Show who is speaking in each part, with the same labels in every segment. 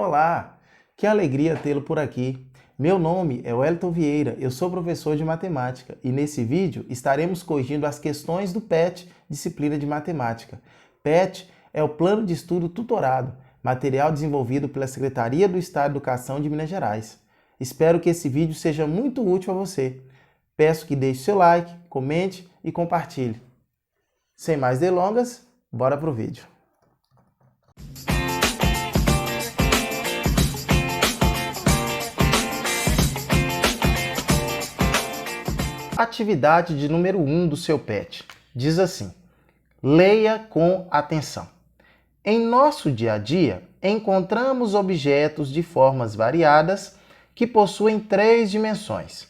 Speaker 1: Olá, que alegria tê-lo por aqui. Meu nome é Wellington Vieira, eu sou professor de matemática e nesse vídeo estaremos corrigindo as questões do PET, disciplina de matemática. PET é o Plano de Estudo Tutorado, material desenvolvido pela Secretaria do Estado de Educação de Minas Gerais. Espero que esse vídeo seja muito útil a você. Peço que deixe seu like, comente e compartilhe. Sem mais delongas, bora pro vídeo. Atividade de número 1 do seu PET. Diz assim: leia com atenção. Em nosso dia a dia, encontramos objetos de formas variadas que possuem 3 dimensões: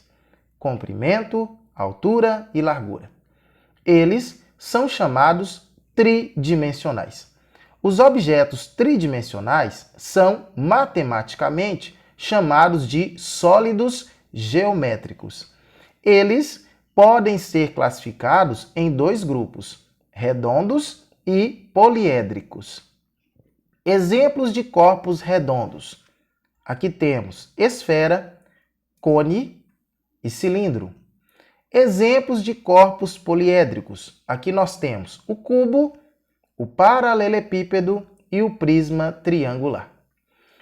Speaker 1: comprimento, altura e largura. Eles são chamados tridimensionais. Os objetos tridimensionais são matematicamente chamados de sólidos geométricos. Eles podem ser classificados em 2 grupos, redondos e poliédricos. Exemplos de corpos redondos. Aqui temos esfera, cone e cilindro. Exemplos de corpos poliédricos. Aqui nós temos o cubo, o paralelepípedo e o prisma triangular.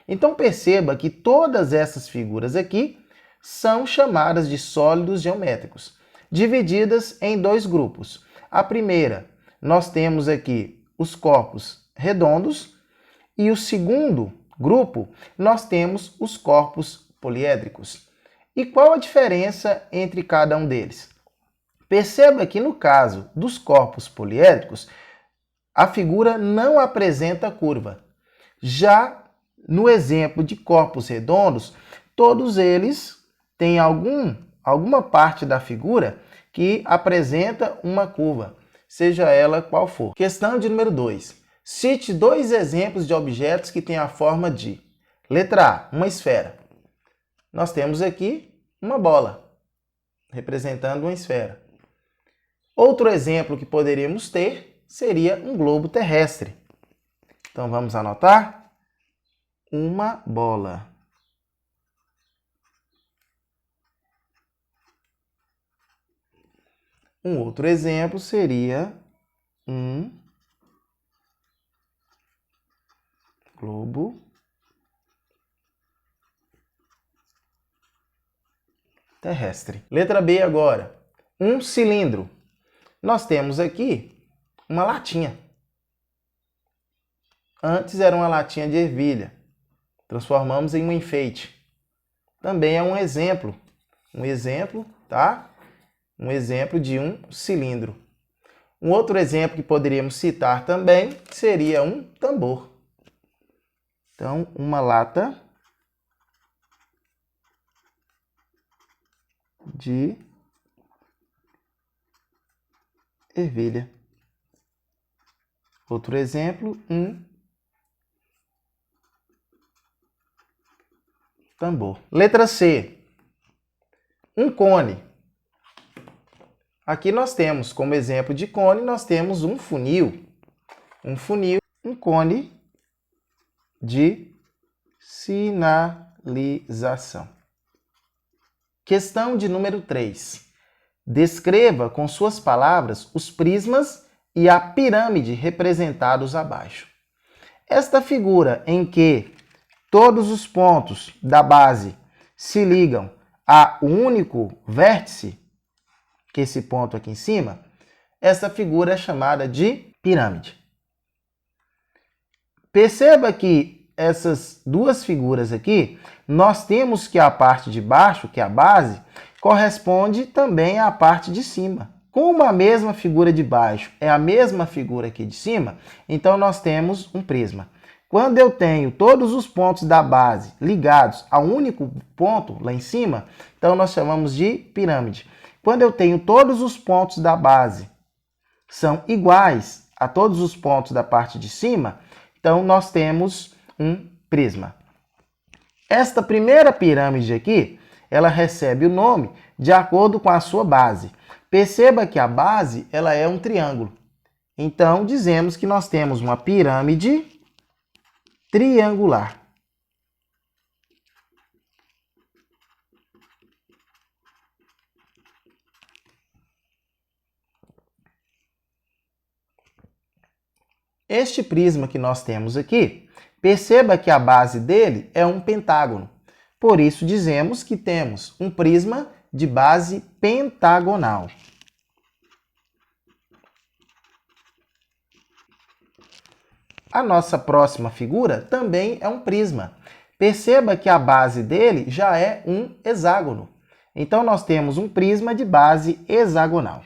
Speaker 1: Então perceba que todas essas figuras aqui são chamadas de sólidos geométricos, divididas em 2 grupos. A primeira, nós temos aqui os corpos redondos e o segundo grupo, nós temos os corpos poliédricos. E qual a diferença entre cada um deles? Perceba que no caso dos corpos poliédricos, a figura não apresenta curva. Já no exemplo de corpos redondos, todos eles tem alguma parte da figura que apresenta uma curva, seja ela qual for. Questão de número 2. Cite 2 exemplos de objetos que têm a forma de: letra A, uma esfera. Nós temos aqui uma bola, representando uma esfera. Outro exemplo que poderíamos ter seria um globo terrestre. Então vamos anotar: uma bola. Um outro exemplo seria um globo terrestre. Letra B agora, um cilindro. Nós temos aqui uma latinha. Antes era uma latinha de ervilha. Transformamos em um enfeite. Também é um exemplo, tá? Um exemplo de um cilindro. Um outro exemplo que poderíamos citar também seria um tambor. Então, uma lata de ervilha. Outro exemplo, um tambor. Letra C. Um cone. Aqui nós temos, como exemplo de cone, nós temos um funil. Um cone de sinalização. Questão de número 3. Descreva com suas palavras os prismas e a pirâmide representados abaixo. Esta figura em que todos os pontos da base se ligam a um único vértice, que esse ponto aqui em cima, essa figura é chamada de pirâmide. Perceba que essas 2 figuras aqui, nós temos que a parte de baixo, que é a base, corresponde também à parte de cima. Como a mesma figura de baixo é a mesma figura aqui de cima, então nós temos um prisma. Quando eu tenho todos os pontos da base ligados a um único ponto lá em cima, então nós chamamos de pirâmide. Quando eu tenho todos os pontos da base são iguais a todos os pontos da parte de cima, então nós temos um prisma. Esta primeira pirâmide aqui, ela recebe o nome de acordo com a sua base. Perceba que a base ela é um triângulo. Então, dizemos que nós temos uma pirâmide triangular. Este prisma que nós temos aqui, perceba que a base dele é um pentágono. Por isso dizemos que temos um prisma de base pentagonal. A nossa próxima figura também é um prisma. Perceba que a base dele já é um hexágono. Então, nós temos um prisma de base hexagonal.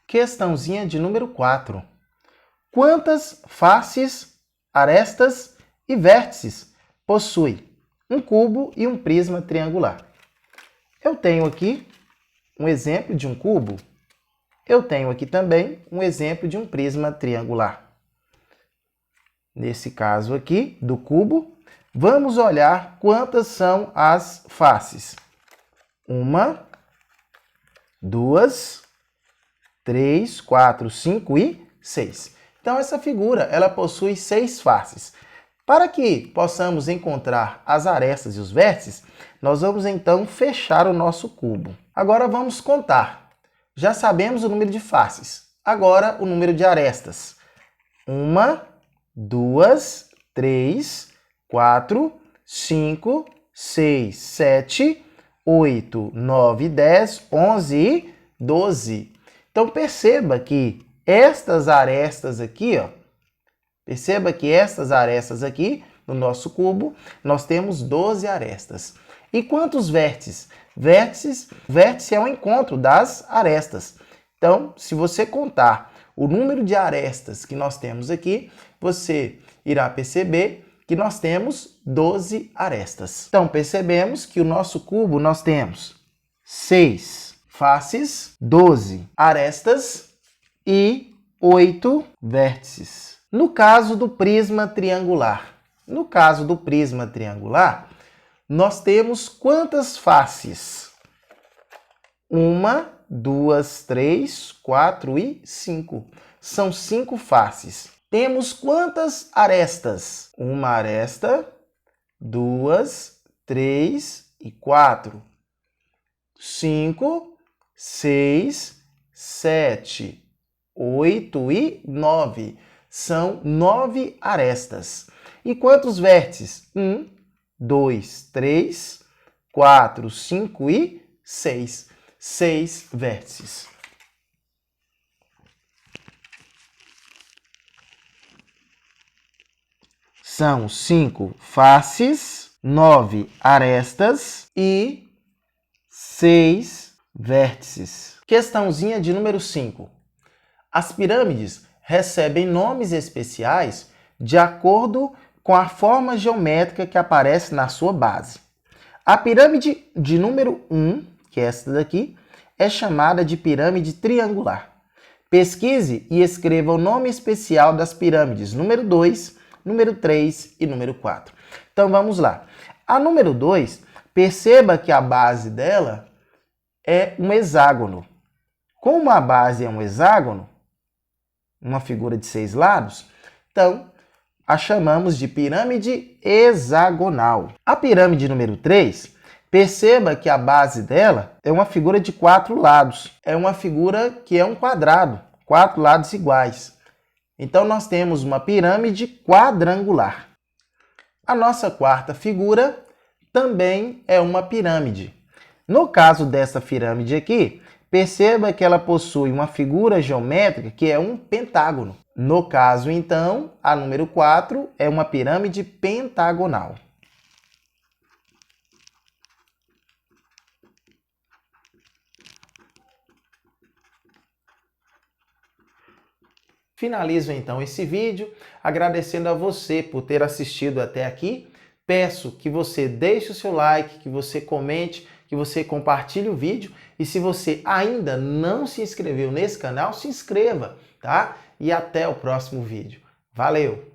Speaker 1: Questãozinha de número 4. Quantas faces, arestas e vértices possui um cubo e um prisma triangular? Eu tenho aqui um exemplo de um cubo. Eu tenho aqui também um exemplo de um prisma triangular. Nesse caso aqui, do cubo, vamos olhar quantas são as faces. 1, 2, 3, 4, 5 e 6. Então, essa figura ela possui 6 faces. Para que possamos encontrar as arestas e os vértices, nós vamos então fechar o nosso cubo. Agora vamos contar. Já sabemos o número de faces. Agora o número de arestas. 1, 2, 3, 4, 5, 6, 7, 8, 9, 10, 11 e 12. Então perceba que estas arestas aqui, no nosso cubo, nós temos 12 arestas. E quantos vértices? Vértice é o encontro das arestas. Então, se você contar o número de arestas que nós temos aqui, você irá perceber que nós temos 12 arestas. Então, percebemos que o nosso cubo nós temos 6 faces, 12 arestas e 8 vértices. No caso do prisma triangular, nós temos quantas faces? 1, 2, 3, 4 e 5. São 5 faces. Temos quantas arestas? 1 aresta, 2, 3 e 4. 5, 6, 7, 8 e 9. São 9 arestas. E quantos vértices? 1, 2, 3, 4, 5 e 6. 6 vértices. São 5 faces, 9 arestas e 6 vértices. Questãozinha de número 5. As pirâmides recebem nomes especiais de acordo com a forma geométrica que aparece na sua base. A pirâmide de número 1, que é esta daqui, é chamada de pirâmide triangular. Pesquise e escreva o nome especial das pirâmides número 2, número 3 e número 4. Então vamos lá. A número 2, perceba que a base dela é um hexágono. Como a base é um hexágono, uma figura de 6 lados, então a chamamos de pirâmide hexagonal. A pirâmide número 3, perceba que a base dela é uma figura de 4 lados. É uma figura que é um quadrado, 4 lados iguais. Então nós temos uma pirâmide quadrangular. A nossa quarta figura também é uma pirâmide. No caso dessa pirâmide aqui, perceba que ela possui uma figura geométrica que é um pentágono. No caso, então, a número 4 é uma pirâmide pentagonal. Finalizo então esse vídeo agradecendo a você por ter assistido até aqui. Peço que você deixe o seu like, que você comente, que você compartilhe o vídeo. E se você ainda não se inscreveu nesse canal, se inscreva, tá? E até o próximo vídeo. Valeu!